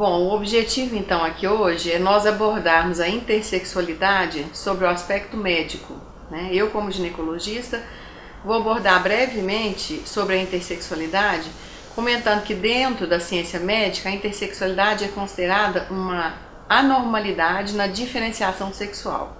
Bom, o objetivo então aqui hoje é nós abordarmos a intersexualidade sobre o aspecto médico, né? Eu, como ginecologista, vou abordar brevemente sobre a intersexualidade, comentando que dentro da ciência médica a intersexualidade é considerada uma anormalidade na diferenciação sexual.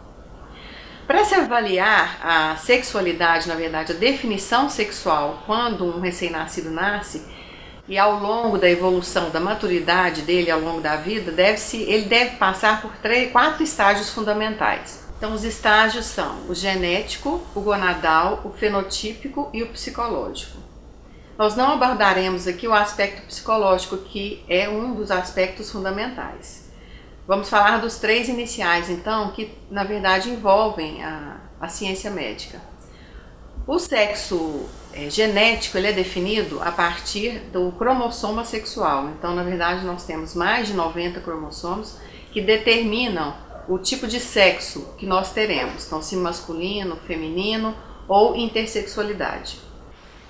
Para se avaliar a sexualidade, na verdade, a definição sexual quando um recém-nascido nasce, e ao longo da evolução da maturidade dele, ao longo da vida, ele deve passar por 4 estágios fundamentais. Então, os estágios são o genético, o gonadal, o fenotípico e o psicológico. Nós não abordaremos aqui o aspecto psicológico, que é um dos aspectos fundamentais. Vamos falar dos 3 iniciais, então, que na verdade envolvem a ciência médica. O sexo genético ele é definido a partir do cromossoma sexual. Então, na verdade, nós temos mais de 90 cromossomos que determinam o tipo de sexo que nós teremos. Então, se masculino, feminino ou intersexualidade.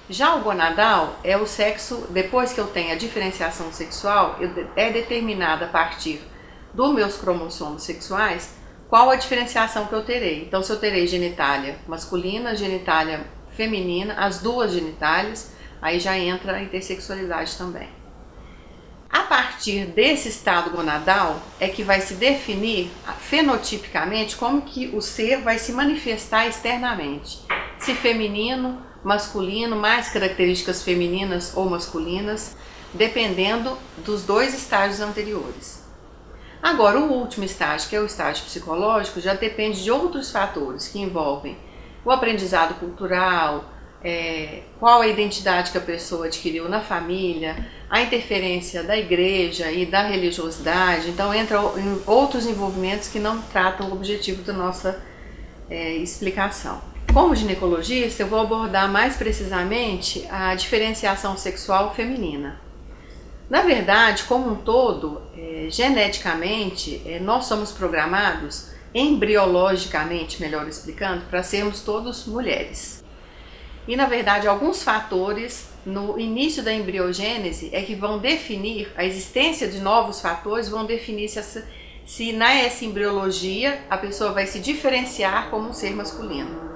Já o gonadal é o sexo, depois que eu tenho a diferenciação sexual, é determinada a partir dos meus cromossomos sexuais, qual a diferenciação que eu terei. Então, se eu terei genitália masculina, genitália feminina, as duas genitálias, aí já entra a intersexualidade também. A partir desse estado gonadal é que vai se definir fenotipicamente como que o ser vai se manifestar externamente. Se feminino, masculino, mais características femininas ou masculinas, dependendo dos 2 estágios anteriores. Agora, o último estágio, que é o estágio psicológico, já depende de outros fatores que envolvem o aprendizado cultural, qual a identidade que a pessoa adquiriu na família, a interferência da igreja e da religiosidade. Então, entram outros envolvimentos que não tratam o objetivo da nossa explicação. Como ginecologista, eu vou abordar mais precisamente a diferenciação sexual feminina. Na verdade, como um todo, geneticamente, nós somos programados, embriologicamente, melhor explicando, para sermos todos mulheres. E, na verdade, alguns fatores no início da embriogênese é que vão definir, a existência de novos fatores vão definir se nessa embriologia a pessoa vai se diferenciar como um ser masculino.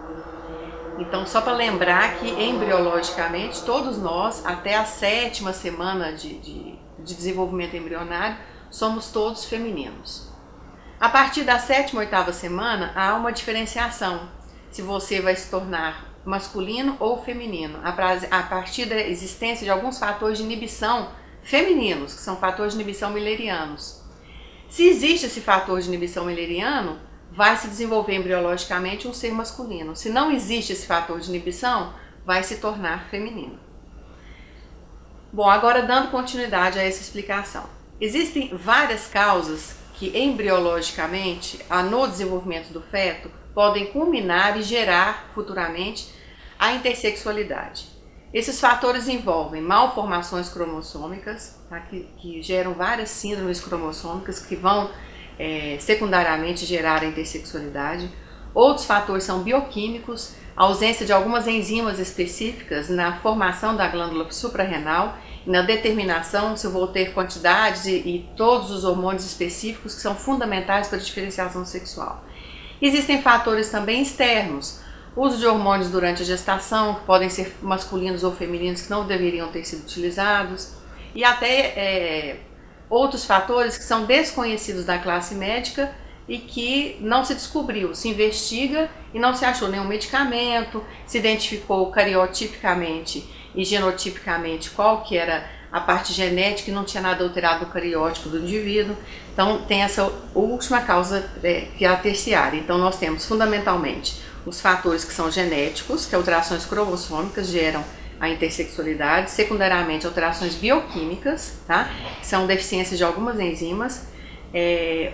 Então, só para lembrar que embriologicamente todos nós, até a 7ª semana de desenvolvimento embrionário, somos todos femininos. A partir da 7ª, 8ª semana, há uma diferenciação, se você vai se tornar masculino ou feminino, a partir da existência de alguns fatores de inibição femininos, que são fatores de inibição müllerianos. Se existe esse fator de inibição mülleriano, vai se desenvolver embriologicamente um ser masculino. Se não existe esse fator de inibição, vai se tornar feminino. Bom, agora dando continuidade a essa explicação. Existem várias causas que embriologicamente, no desenvolvimento do feto, podem culminar e gerar futuramente a intersexualidade. Esses fatores envolvem malformações cromossômicas, tá, que geram várias síndromes cromossômicas que vão secundariamente gerar a intersexualidade. Outros fatores são bioquímicos, a ausência de algumas enzimas específicas na formação da glândula suprarrenal e na determinação se eu vou ter quantidades e todos os hormônios específicos que são fundamentais para a diferenciação sexual. Existem fatores também externos, uso de hormônios durante a gestação, que podem ser masculinos ou femininos, que não deveriam ter sido utilizados, e até outros fatores que são desconhecidos da classe médica e que não se descobriu, se investiga e não se achou nenhum medicamento, se identificou cariotipicamente e genotipicamente qual que era a parte genética e não tinha nada alterado no cariótipo do indivíduo. Então tem essa última causa que é a terciária. Então nós temos fundamentalmente os fatores que são genéticos, que alterações cromossômicas geram a intersexualidade, secundariamente alterações bioquímicas, tá? Que são deficiências de algumas enzimas,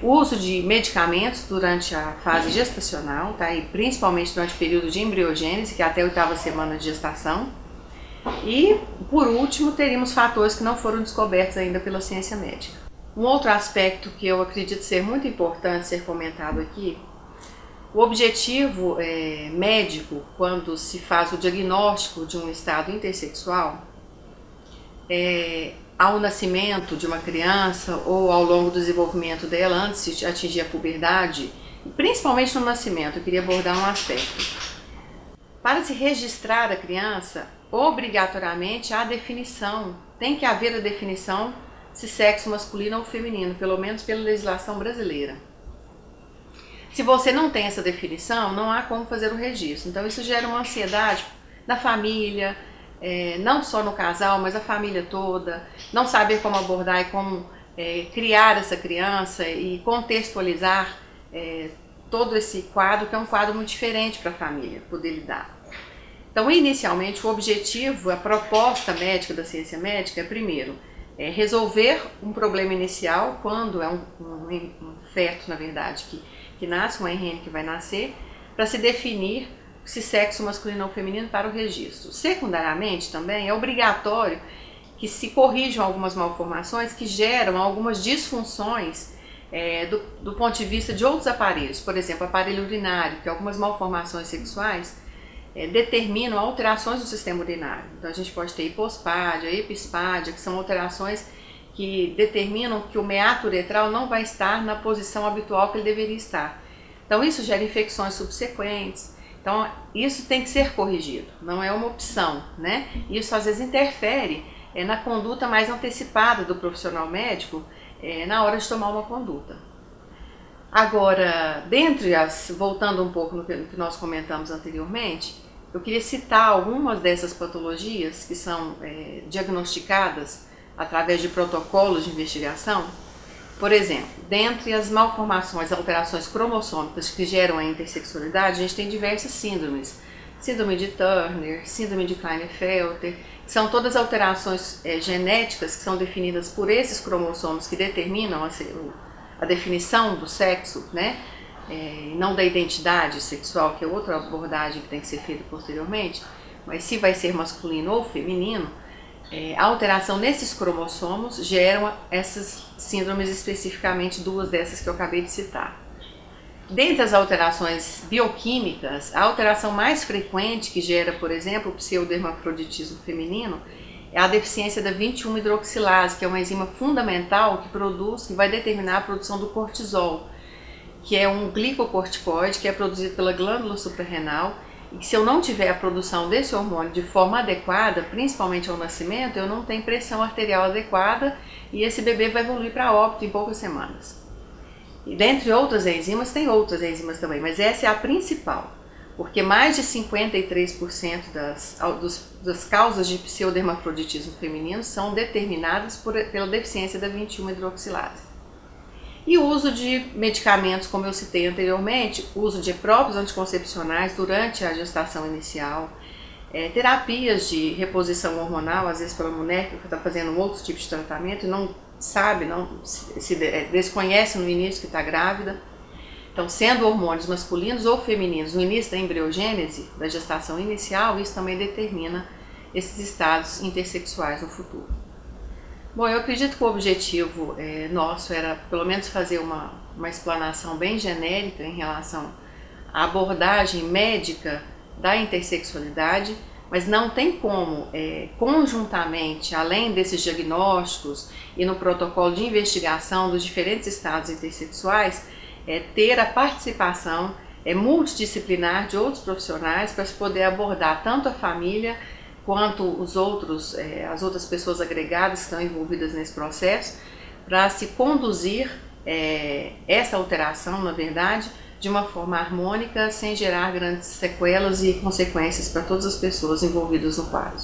o uso de medicamentos durante a fase gestacional, tá? E principalmente durante o período de embriogênese, que é até a 8ª semana de gestação. E, por último, teríamos fatores que não foram descobertos ainda pela ciência médica. Um outro aspecto que eu acredito ser muito importante ser comentado aqui, o objetivo médico, quando se faz o diagnóstico de um estado intersexual, ao nascimento de uma criança ou ao longo do desenvolvimento dela, antes de atingir a puberdade, principalmente no nascimento, eu queria abordar um aspecto. Para se registrar a criança, obrigatoriamente há definição, tem que haver a definição se sexo masculino ou feminino, pelo menos pela legislação brasileira. Se você não tem essa definição, não há como fazer o registro. Então isso gera uma ansiedade na família, não só no casal, mas a família toda, não saber como abordar e como criar essa criança e contextualizar todo esse quadro, que é um quadro muito diferente para a família poder lidar. Então, inicialmente, o objetivo, a proposta médica da ciência médica é, primeiro, resolver um problema inicial, quando é um feto, na verdade, que nasce, um RN que vai nascer, para se definir se sexo masculino ou feminino para o registro. Secundariamente, também, é obrigatório que se corrijam algumas malformações que geram algumas disfunções do ponto de vista de outros aparelhos. Por exemplo, aparelho urinário, que algumas malformações sexuais determinam alterações no sistema urinário. Então a gente pode ter hipospádia, epispádia, que são alterações que determinam que o meato uretral não vai estar na posição habitual que ele deveria estar. Então isso gera infecções subsequentes. Então isso tem que ser corrigido, não é uma opção, né? Isso às vezes interfere na conduta mais antecipada do profissional médico na hora de tomar uma conduta. Agora, voltando um pouco no que nós comentamos anteriormente, eu queria citar algumas dessas patologias que são diagnosticadas através de protocolos de investigação. Por exemplo, dentre as malformações, alterações cromossômicas que geram a intersexualidade, a gente tem diversas síndromes. Síndrome de Turner, síndrome de Klinefelter, que são todas alterações genéticas que são definidas por esses cromossomos que determinam a definição do sexo, né? Não da identidade sexual, que é outra abordagem que tem que ser feita posteriormente, mas se vai ser masculino ou feminino, a alteração nesses cromossomos geram essas síndromes, especificamente duas dessas que eu acabei de citar. Dentre as alterações bioquímicas, a alteração mais frequente que gera, por exemplo, o pseudohermafroditismo feminino é a deficiência da 21-hidroxilase, que é uma enzima fundamental que vai determinar a produção do cortisol, que é um glicocorticoide que é produzido pela glândula suprarrenal, e que se eu não tiver a produção desse hormônio de forma adequada, principalmente ao nascimento, eu não tenho pressão arterial adequada e esse bebê vai evoluir para óbito em poucas semanas. E dentre outras enzimas, tem outras enzimas também, mas essa é a principal, porque mais de 53% das causas de pseudohermafroditismo feminino são determinadas pela deficiência da 21-hidroxilase. E o uso de medicamentos, como eu citei anteriormente, uso de próprios anticoncepcionais durante a gestação inicial, terapias de reposição hormonal, às vezes pela mulher que está fazendo um outro tipo de tratamento e não sabe, se desconhece no início que está grávida. Então, sendo hormônios masculinos ou femininos no início da embriogênese, da gestação inicial, isso também determina esses estados intersexuais no futuro. Bom, eu acredito que o objetivo nosso era pelo menos fazer uma explanação bem genérica em relação à abordagem médica da intersexualidade, mas não tem como, conjuntamente, além desses diagnósticos e no protocolo de investigação dos diferentes estados intersexuais, ter a participação multidisciplinar de outros profissionais para se poder abordar tanto a família quanto as outras pessoas agregadas que estão envolvidas nesse processo, para se conduzir essa alteração, na verdade, de uma forma harmônica, sem gerar grandes sequelas e consequências para todas as pessoas envolvidas no quadro.